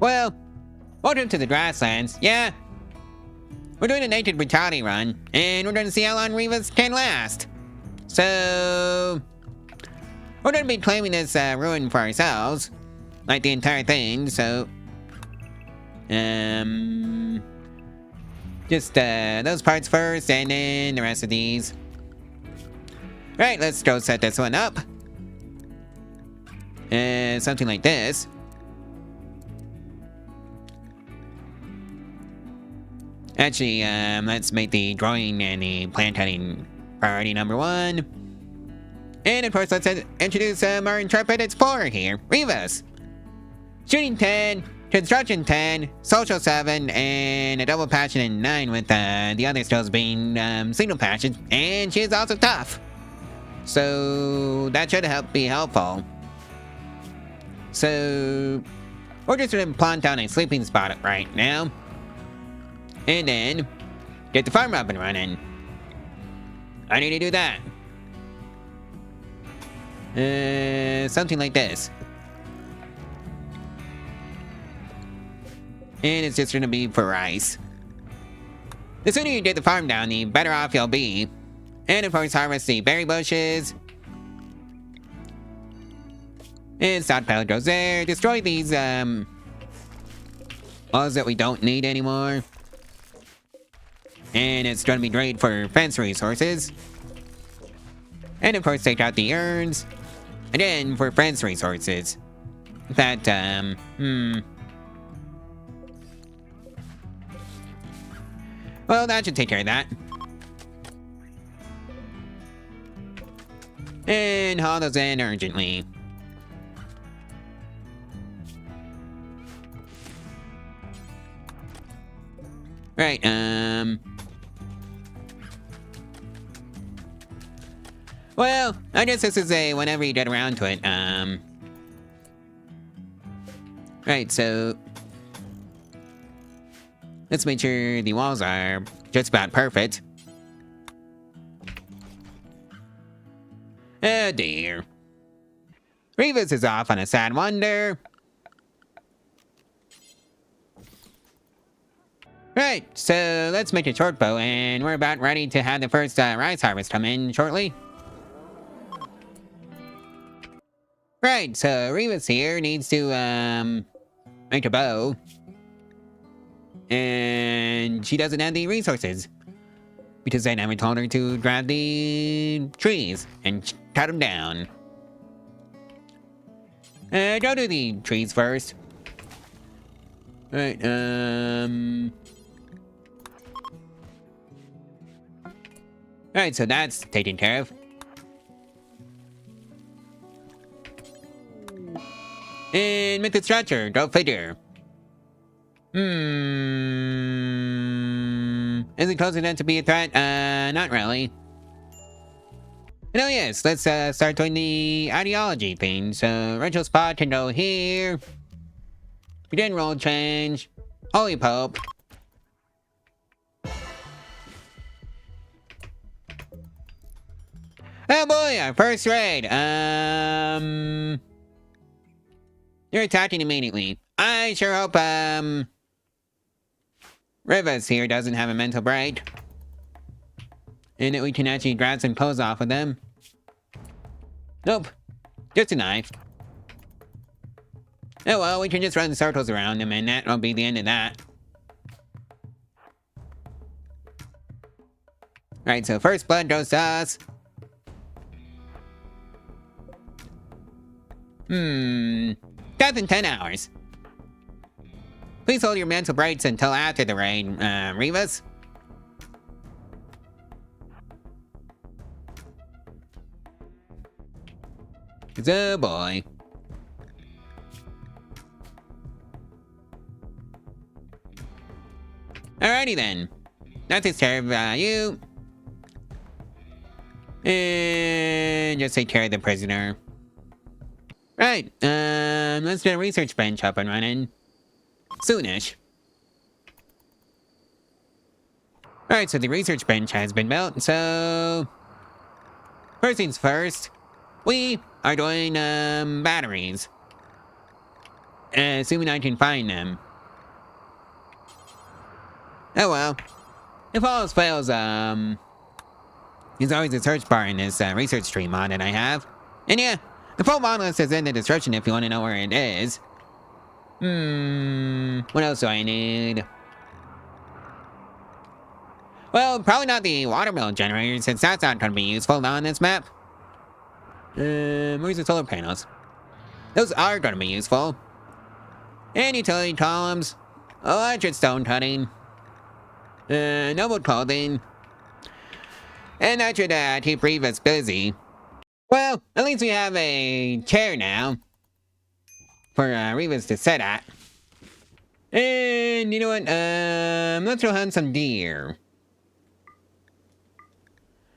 Well, welcome to the Grasslands. Yeah, we're doing a naked brutality run, and we're going to see how long Rivas can last. So, we're going to be claiming this ruin for ourselves, like the entire thing. So, just those parts first, and then the rest of these. Right, let's go set this one up. Something like this. Actually, let's make the drawing and the plant cutting priority number 1. And of course, let's introduce our intrepid explorer here, Rivas. Shooting 10, construction 10, social 7, and a double passion in 9 with the other skills being single passion, and she is also tough. So that should be helpful. So we're just gonna plant down a sleeping spot right now. And then, get the farm up and running. I need to do that. Something like this. And it's just gonna be for rice. The sooner you get the farm down, the better off you'll be. And of course, harvest the berry bushes. And stockpile goes there. Destroy these, walls that we don't need anymore. And it's going to be great for fence resources. And of course, take out the urns. Again, for fence resources. In fact, well, that should take care of that. And haul those in urgently. Right, well, I guess this is a whenever you get around to it, right, so let's make sure the walls are just about perfect. Oh dear. Rivas is off on a sad wander. Right, so let's make a short bow, and we're about ready to have the first rice harvest come in shortly. Right, so Rivas here needs to make a bow. And she doesn't have the resources. Because I never told her to grab the trees and cut them down. Go to the trees first. Right, Alright, so that's taken care of. And make the structure, go figure. Is it close enough to be a threat? Not really. And oh yes, let's start doing the ideology thing. So ritual spot can go here. Begin role change. Holy Pope. Oh boy, our first raid. You're attacking immediately. I sure hope, Rivas here doesn't have a mental break. And that we can actually grab some clothes off of them. Nope. Just a knife. Oh well, we can just run circles around them and that'll be the end of that. Right, so first blood goes to us. Death in 10 hours. Please hold your mental breaks until after the raid, Rivas. Oh boy. Alrighty then. That takes care of you. And just take care of the prisoner. Right, let's get a research bench up and running. Soonish. Alright, so the research bench has been built, so... First things first, we are doing, batteries. assuming I can find them. Oh well. If all else fails, there's always a search bar in this research tree mod that I have. And yeah, the full mod list is in the description if you want to know where it is. What else do I need? Well, probably not the watermelon generator, since that's not going to be useful on this map. Where's the solar panels? Those are going to be useful. And utility columns. Electric stone cutting. Noble clothing. And that should keep Revis busy. Well, at least we have a chair now. For Revis to sit at. And you know what? Let's go hunt some deer.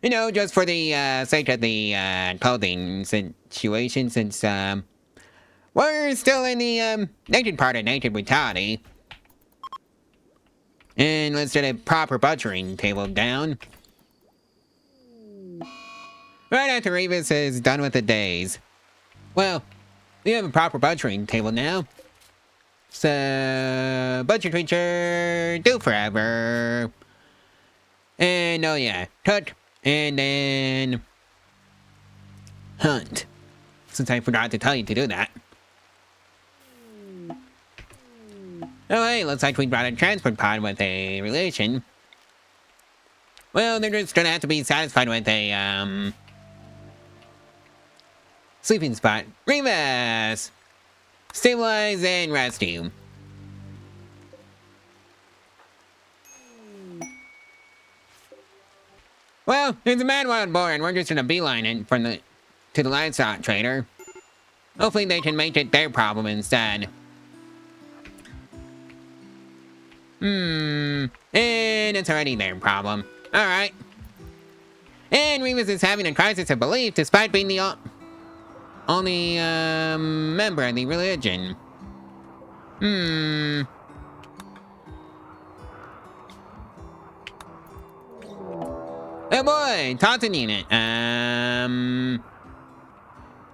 You know, just for the sake of the clothing situation, since we're still in the naked part of naked brutality. And let's get a proper butchering table down. Right after Revis is done with the days. Well, we have a proper butchering table now. So, butcher creature, do forever. And oh yeah, cook. And then hunt. Since I forgot to tell you to do that. Oh hey, looks like we brought a transport pod with a relation. Well, they're just gonna have to be satisfied with a sleeping spot. Revis! Stabilize and rescue. Well, there's a mad wild boar, and we're just gonna beeline it to the livestock trader. Hopefully they can make it their problem instead. And it's already their problem. Alright. And Revis is having a crisis of belief despite being the only member of the religion. Oh boy, Taunton unit. Can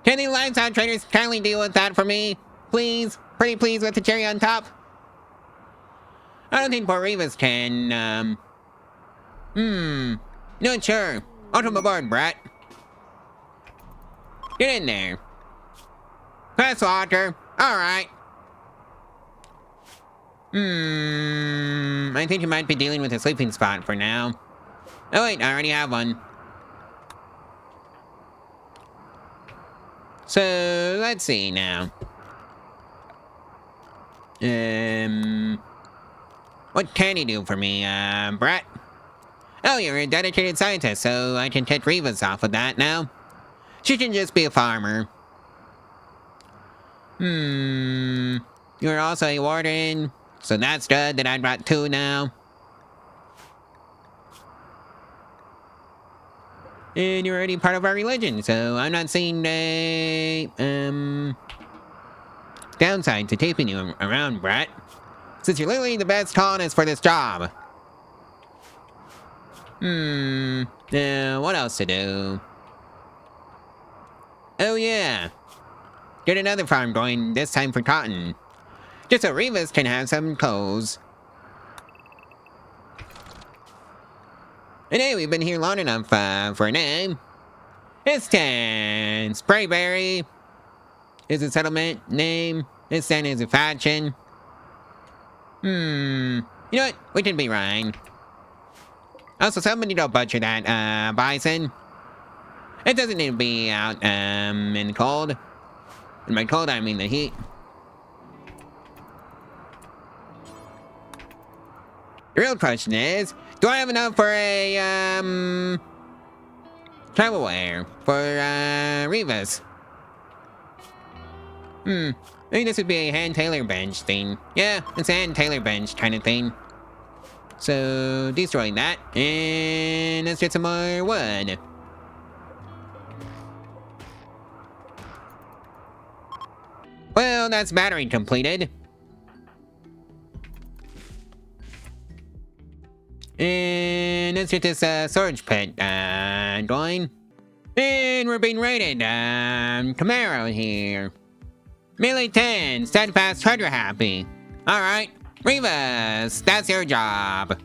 the livestock traders kindly deal with that for me? Please? Pretty please with the cherry on top? I don't think poor Revis can, Not sure. Welcome aboard, brat. Get in there. Pass water. Alright. I think you might be dealing with a sleeping spot for now. Oh wait, I already have one. So, let's see now. What can you do for me, brat? Oh, you're a dedicated scientist, so I can take Revis off of that now. She can just be a farmer. You're also a warden, so that's good that I brought two now. And you're already part of our religion, so I'm not seeing a, downside to taping you around, brat. Since you're literally the best colonist for this job. What else to do? Oh yeah. Get another farm going, this time for cotton. Just so Revis can have some clothes. And hey, we've been here long enough for a name. It's 10. Sprayberry is a settlement name. This 10 is a faction. You know what? We can be Ryan. Also, somebody don't butcher that, bison. It doesn't need to be out, in the cold. And by cold, I mean the heat. The real question is, do I have enough for a, travel wear for, Revis? Maybe this would be a hand tailor bench thing. Yeah, it's a hand tailor bench kind of thing. So, destroy that, and let's get some more wood. Well, that's battery completed. And let's get this storage pit going. And we're being raided. Camaro here. Melee 10, steadfast, treasure happy. Alright, Rivas, that's your job.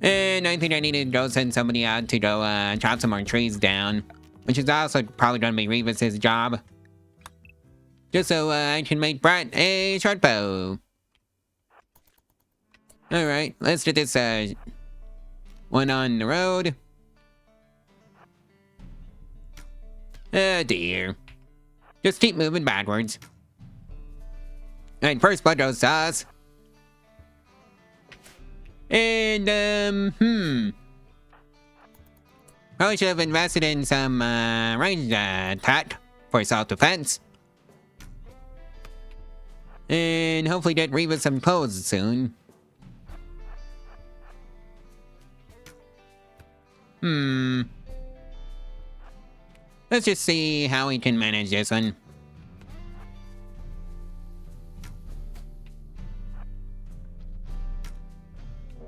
And I think I need to go send somebody out to go chop some more trees down. Which is also probably going to be Rivas' job. Just so I can make Brett a short bow. Alright, let's get this one on the road. Oh dear. Just keep moving backwards. Alright, first blood goes to us. And, probably should have invested in some ranged attack for self-defense. And hopefully get Reva some clothes soon. Let's just see how we can manage this one.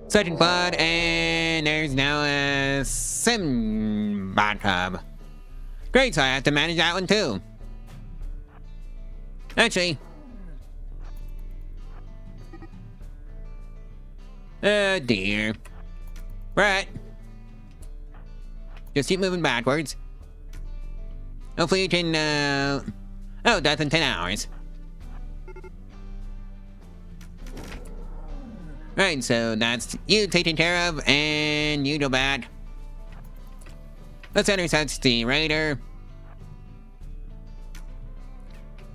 Second blood, and there's now a sim bathtub. Great, so I have to manage that one too. Actually. Oh dear. Right. Just keep moving backwards. Hopefully you can, oh, that's in 10 hours. Right, so that's you taken care of, and you go back. Let's intercept the raider.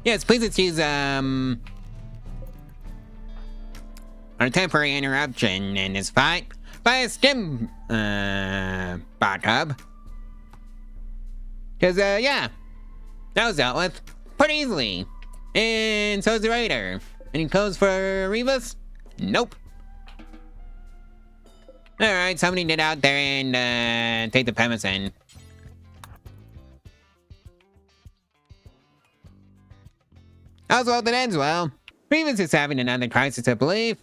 Yes, please excuse, our temporary interruption in this fight by a stim, bathtub. Cause, yeah, that was dealt with pretty easily. And so is the raider. Any clothes for Rivas? Nope. Alright, somebody get out there and, take the pemmican. All's well that ends well. Rivas is having another crisis of belief.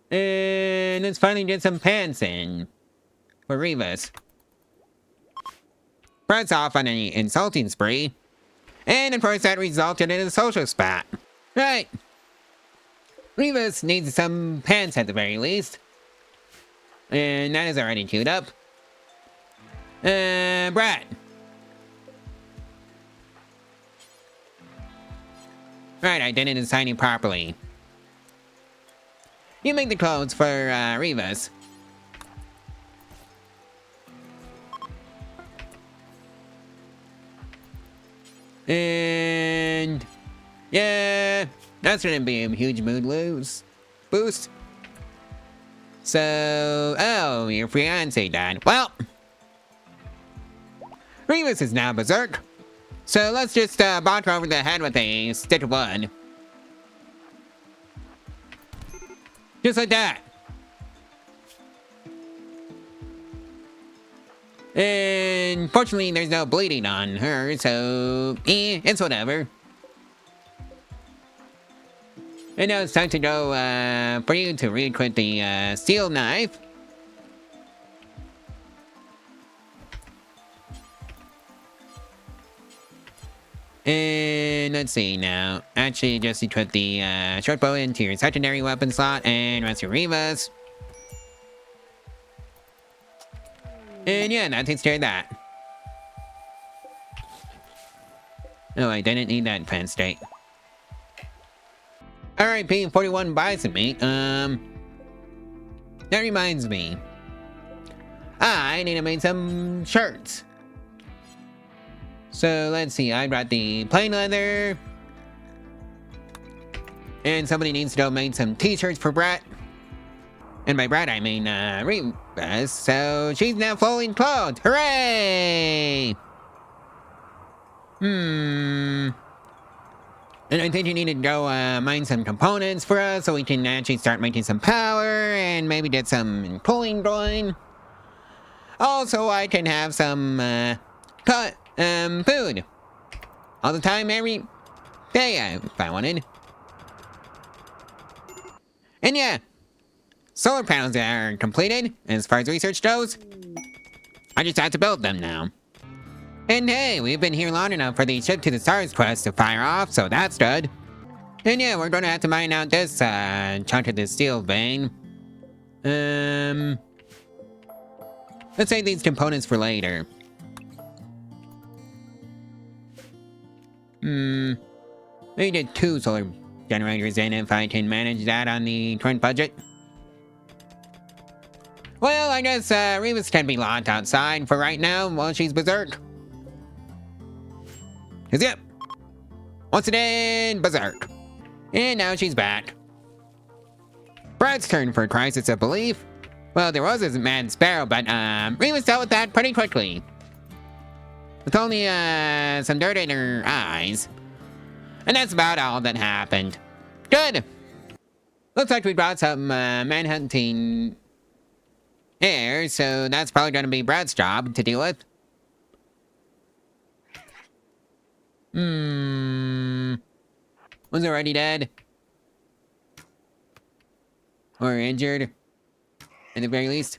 And let's finally get some pants in. For Rivas. Brett's off on an insulting spree. And of course that resulted in a social spat. Right. Rivas needs some pants at the very least. And that is already queued up. Brett. Right, I didn't assign you properly. You make the clothes for, Rivas. And yeah, that's gonna be a huge mood boost. So, oh, your fiance died. Well, Rivas is now berserk. So let's just bonk her over the head with a stick of wood. Just like that. And fortunately, there's no bleeding on her, so it's whatever. And now it's time to go for you to re-equip the steel knife. And let's see now. Actually, just equip the short bow into your secondary weapon slot and rest your Rivas. And yeah, that takes care of that. Oh, I didn't need that pen state. Alright, P41 bison meat. That reminds me. I need to make some shirts. So let's see, I brought the plain leather. And somebody needs to go make some t-shirts for Brett. And by Brett, I mean, Rivas. So she's now fully clothed. Hooray! And I think you need to go mine some components for us so we can actually start making some power and maybe get some cooling going. Also, I can have some food all the time, every day if I wanted. And yeah, solar panels are completed as far as research goes. I just have to build them now. And hey, we've been here long enough for the Ship to the Stars quest to fire off, so that's good. And yeah, we're gonna have to mine out this chunk of the steel vein. Let's save these components for later. We did 2 solar generators in if I can manage that on the current budget. Well, I guess Remus can be locked outside for right now while she's berserk. 'Cause yep, once again, berserk. And now she's back. Brad's turn for crisis of belief. Well, there was a mad sparrow, but Remus dealt with that pretty quickly. With only some dirt in her eyes. And that's about all that happened. Good! Looks like we brought some manhunting here, so that's probably gonna be Brad's job to deal with. Was already dead? Or injured? At the very least.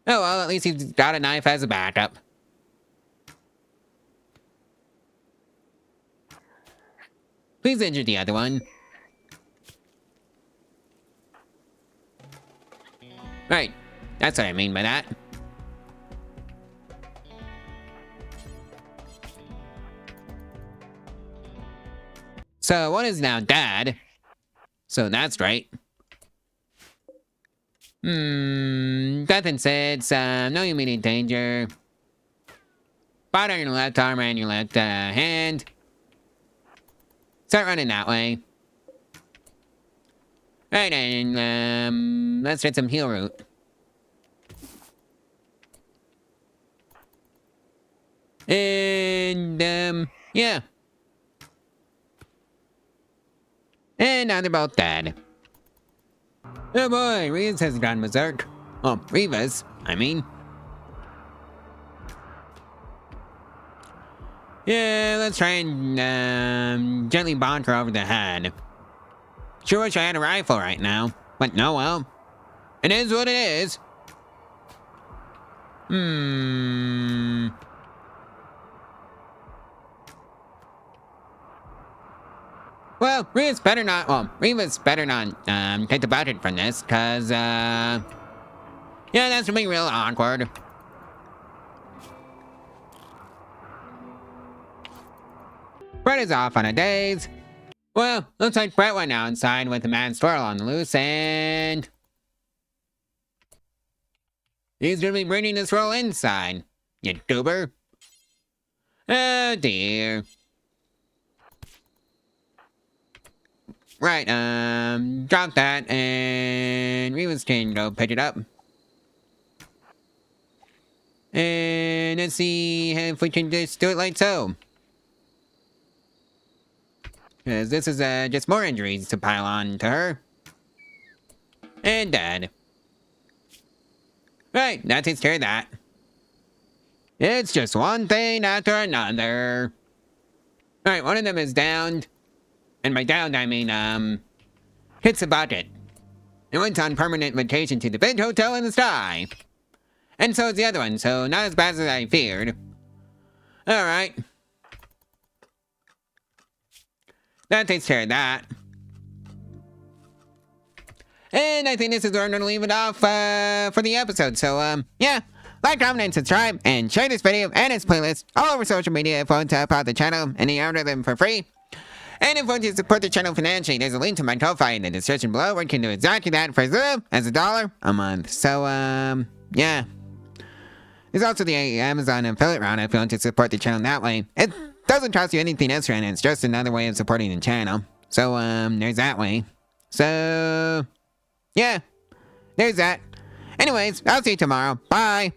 Oh well, at least he's got a knife as a backup. Please injure the other one. Right, that's what I mean by that. So one is now dead. So that's right. Death and Sits, no immediate danger. Bite on your left arm and your left hand. Start running that way. Right, and let's get some heal root. And yeah. And now they're both dead. Oh boy, Remus has gone berserk. Oh, Remus, I mean. Yeah, let's try and gently bonk her over the head. Sure wish I had a rifle right now, but no, well, it is what it is. Well, Remus better not take the budget from this, cause yeah, that's gonna be real awkward. Brett is off on a daze. Well, looks like Brett went outside with a mad squirrel on the loose, and he's gonna be bringing the squirrel inside, you goober. Oh dear. Right, drop that, and Remus can go pick it up. And let's see if we can just do it like so. Because this is just more injuries to pile on to her. And dead. Right, that takes care of that. It's just one thing after another. Alright, one of them is downed. And by downed, I mean, hits the bucket. It went on permanent vacation to the big hotel in the sky. And so is the other one, so not as bad as I feared. Alright. That takes care of that. And I think this is where I'm going to leave it off for the episode. So, yeah. Like, comment, and subscribe, and share this video and its playlist all over social media if you want to help out the channel and the algorithm for free. And if you want to support the channel financially, there's a link to my Ko-Fi in the description below where you can do exactly that for as little as $1 a month. So, yeah. There's also the Amazon affiliate round if you want to support the channel that way. It doesn't cost you anything extra, and it's just another way of supporting the channel. So, there's that way. So, yeah. There's that. Anyways, I'll see you tomorrow. Bye.